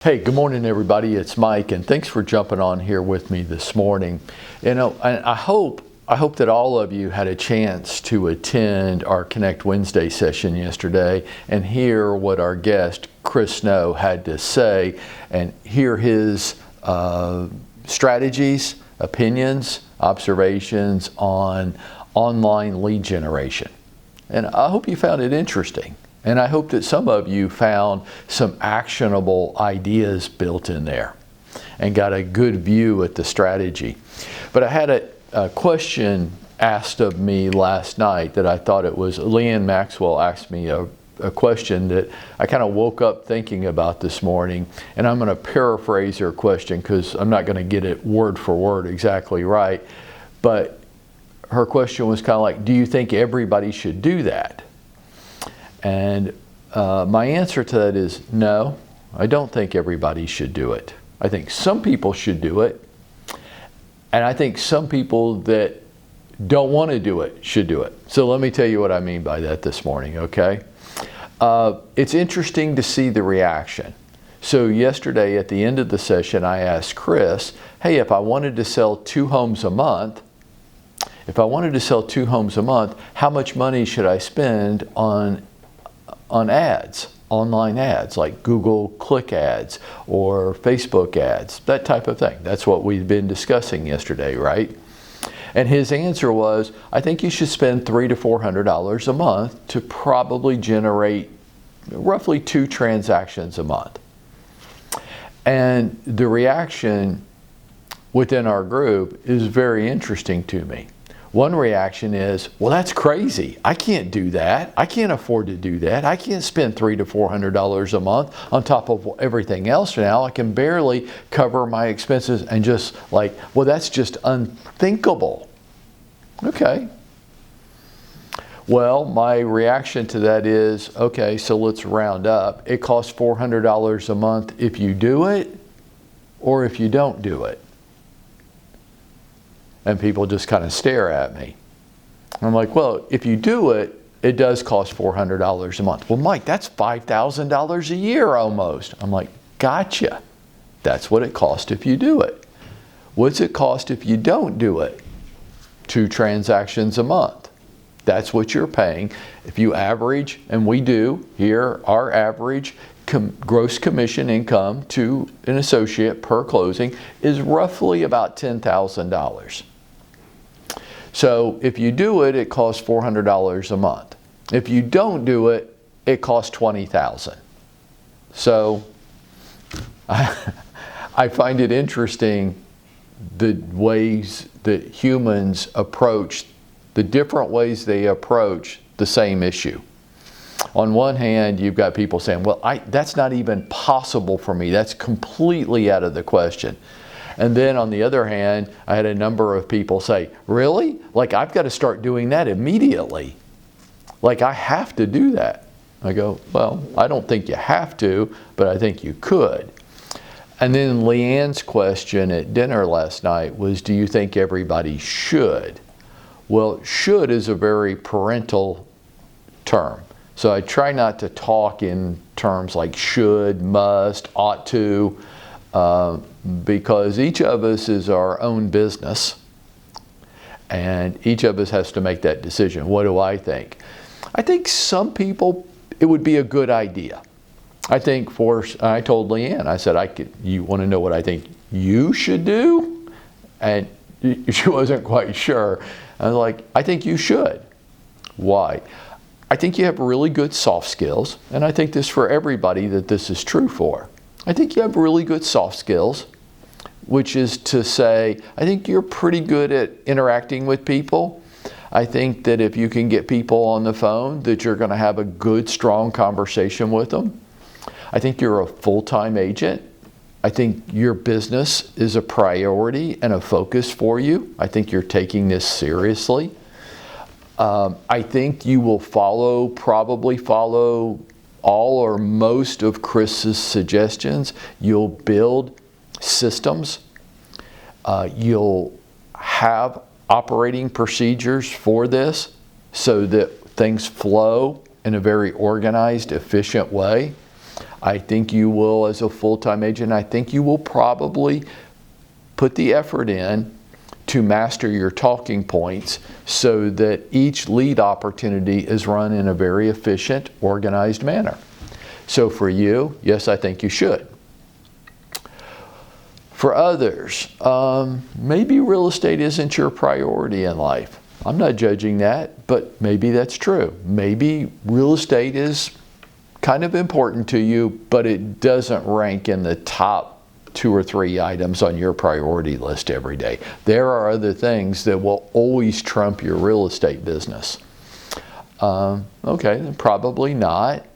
Hey, good morning everybody. It's Mike, and thanks for jumping on here with me this morning. I hope that all of you had a chance to attend our Connect Wednesday session yesterday and hear what our guest Chris Snow had to say and hear his strategies, opinions, observations on online lead generation. And I hope you found it interesting. And I hope that some of you found some actionable ideas built in there and got a good view at the strategy. But I had a question asked of me last night that I thought it was, Leanne Maxwell asked me a question that I kind of woke up thinking about this morning. And I'm going to paraphrase her question because I'm not going to get it word for word exactly right. But her question was kind of like, do you think everybody should do that? And my answer to that is no, I don't think everybody should do it. I think some people should do it. And I think some people that don't want to do it should do it. So let me tell you what I mean by that this morning, okay? It's interesting to see the reaction. So yesterday at the end of the session, I asked Chris, hey, if I wanted to sell 2 homes a month, how much money should I spend on ads, online ads like Google click ads or Facebook ads, that type of thing. That's what we've been discussing yesterday, right? And his answer was, I think you should spend $300 to $400 a month to probably generate roughly 2 transactions a month. And the reaction within our group is very interesting to me. One reaction is, well, that's crazy. I can't do that. I can't afford to do that. I can't spend $300 to $400 a month on top of everything else now. I can barely cover my expenses, and just like, well, that's just unthinkable. Okay. Well, my reaction to that is, okay, so let's round up. It costs $400 a month if you do it or if you don't do it. And people just kind of stare at me. I'm like, well, if you do it, it does cost $400 a month. Well, Mike, that's $5,000 a year almost. I'm like, gotcha. That's what it costs if you do it. What's it cost if you don't do it? 2 transactions a month. That's what you're paying. If you average, and we do here, our average gross commission income to an associate per closing is roughly about $10,000. So if you do it, it costs $400 a month. If you don't do it, it costs $20,000. So I find it interesting the ways that humans approach, the different ways they approach the same issue. On one hand, you've got people saying, well, that's not even possible for me. That's completely out of the question. And then on the other hand, I had a number of people say, really? Like, I've got to start doing that immediately. Like, I have to do that. I go, well, I don't think you have to, but I think you could. And then Leanne's question at dinner last night was, do you think everybody should? Well, should is a very parental term. So I try not to talk in terms like should, must, ought to, because each of us is our own business, and each of us has to make that decision. What do I think? I think some people, it would be a good idea. I told Leanne, I said, you want to know what I think you should do? And she wasn't quite sure. I was like, I think you should. Why? I think you have really good soft skills, and I think this for everybody that this is true for. I think you have really good soft skills, which is to say, I think you're pretty good at interacting with people. I think that if you can get people on the phone, that you're going to have a good, strong conversation with them. I think you're a full-time agent. I think your business is a priority and a focus for you. I think you're taking this seriously. I think you will probably follow all or most of Chris's suggestions. You'll build systems. You'll have operating procedures for this so that things flow in a very organized, efficient way. I think you will, as a full-time agent, I think you will probably put the effort in to master your talking points so that each lead opportunity is run in a very efficient, organized manner. So for you, yes, I think you should. For others, maybe real estate isn't your priority in life. I'm not judging that, but maybe that's true. Maybe real estate is kind of important to you, but it doesn't rank in the top 2 or 3 items on your priority list every day. There are other things that will always trump your real estate business. Okay, then probably not.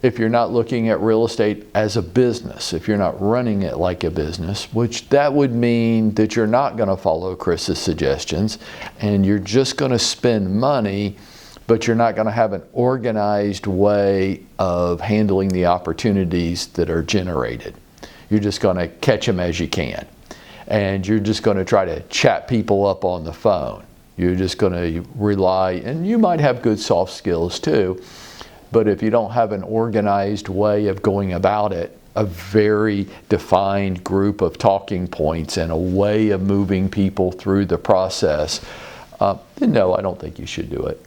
If you're not looking at real estate as a business, if you're not running it like a business, which that would mean that you're not going to follow Chris's suggestions and you're just going to spend money, but you're not going to have an organized way of handling the opportunities that are generated. You're just going to catch them as you can. And you're just going to try to chat people up on the phone. You're just going to rely, and you might have good soft skills too, but if you don't have an organized way of going about it, a very defined group of talking points and a way of moving people through the process, then no, I don't think you should do it.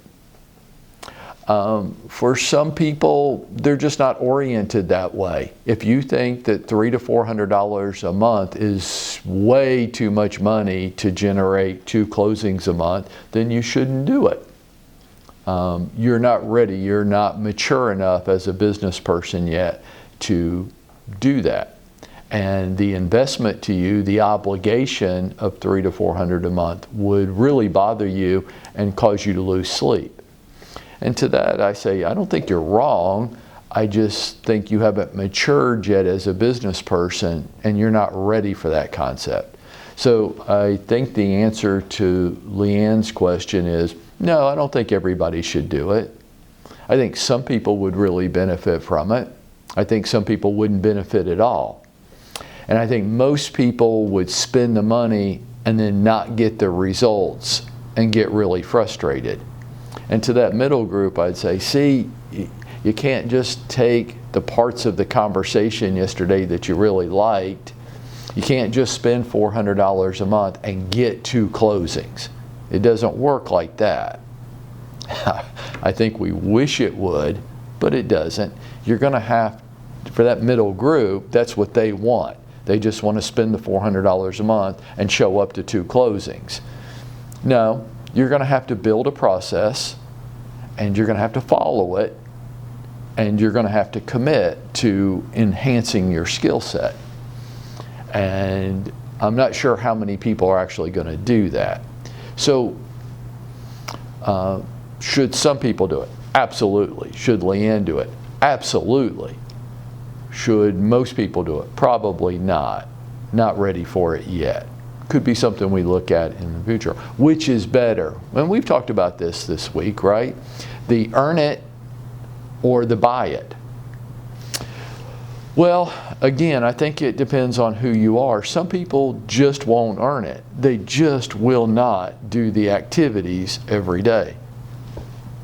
For some people, they're just not oriented that way. If you think that $300 to $400 a month is way too much money to generate 2 closings a month, then you shouldn't do it. You're not ready, you're not mature enough as a business person yet to do that. And the investment to you, the obligation of $300 to $400 a month would really bother you and cause you to lose sleep. And to that I say, I don't think you're wrong. I just think you haven't matured yet as a business person and you're not ready for that concept. So I think the answer to Leanne's question is, no, I don't think everybody should do it. I think some people would really benefit from it. I think some people wouldn't benefit at all. And I think most people would spend the money and then not get the results and get really frustrated. And to that middle group, I'd say, see, you can't just take the parts of the conversation yesterday that you really liked. You can't just spend $400 a month and get 2 closings. It doesn't work like that. I think we wish it would, but it doesn't. You're going to have, for that middle group, that's what they want. They just want to spend the $400 a month and show up to 2 closings. No, you're going to have to build a process, and you're going to have to follow it, and you're going to have to commit to enhancing your skill set. And I'm not sure how many people are actually going to do that. So, should some people do it? Absolutely. Should Leanne do it? Absolutely. Should most people do it? Probably not. Not ready for it yet. Could be something we look at in the future. Which is better? And we've talked about this week, right? The earn it or the buy it. Well, again, I think it depends on who you are. Some people just won't earn it. They just will not do the activities every day.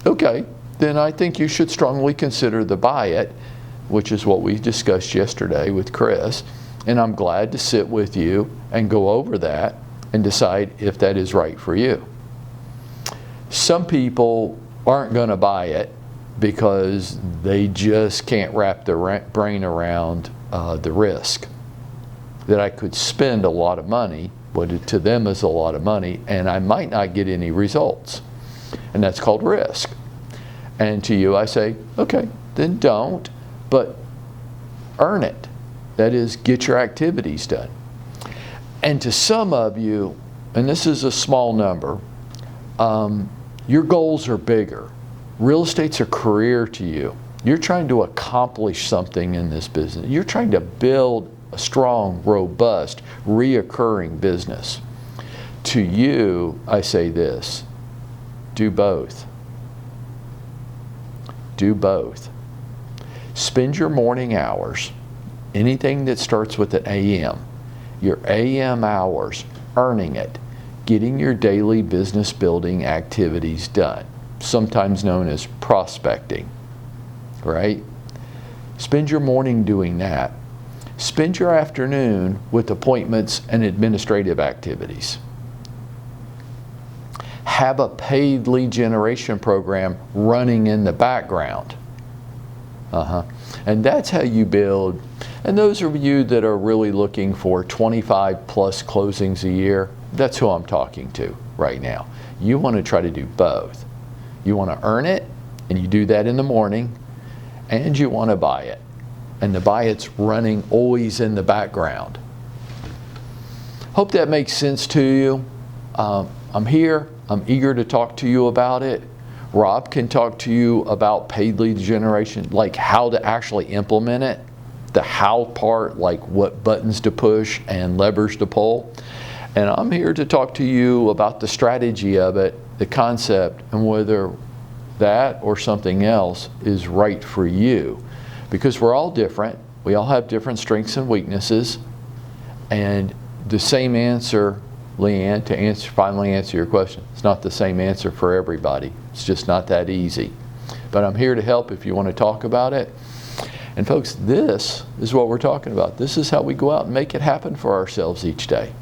Okay, then I think you should strongly consider the buy it, which is what we discussed yesterday with Chris. And I'm glad to sit with you and go over that and decide if that is right for you. Some people aren't going to buy it because they just can't wrap their brain around the risk. That I could spend a lot of money, what to them is a lot of money, and I might not get any results. And that's called risk. And to you I say, okay, then don't, but earn it. That is, get your activities done. And to some of you, and this is a small number, your goals are bigger. Real estate's a career to you. You're trying to accomplish something in this business. You're trying to build a strong, robust, reoccurring business. To you, I say this, do both. Do both. Spend your morning hours, anything that starts with an AM, your AM hours, earning it, getting your daily business building activities done, sometimes known as prospecting, right? Spend your morning doing that. Spend your afternoon with appointments and administrative activities. Have a paid lead generation program running in the background. And that's how you build. And those of you that are really looking for 25 plus closings a year, that's who I'm talking to right now. You want to try to do both. You want to earn it, and you do that in the morning, and you want to buy it. And the buy it's running always in the background. Hope that makes sense to you. I'm here. I'm eager to talk to you about it. Rob can talk to you about paid lead generation, like how to actually implement it, the how part, like what buttons to push and levers to pull. And I'm here to talk to you about the strategy of it, the concept, and whether that or something else is right for you. Because we're all different. We all have different strengths and weaknesses. And the same answer, Leanne, to finally answer your question, it's not the same answer for everybody. It's just not that easy. But I'm here to help if you want to talk about it. And folks, this is what we're talking about. This is how we go out and make it happen for ourselves each day.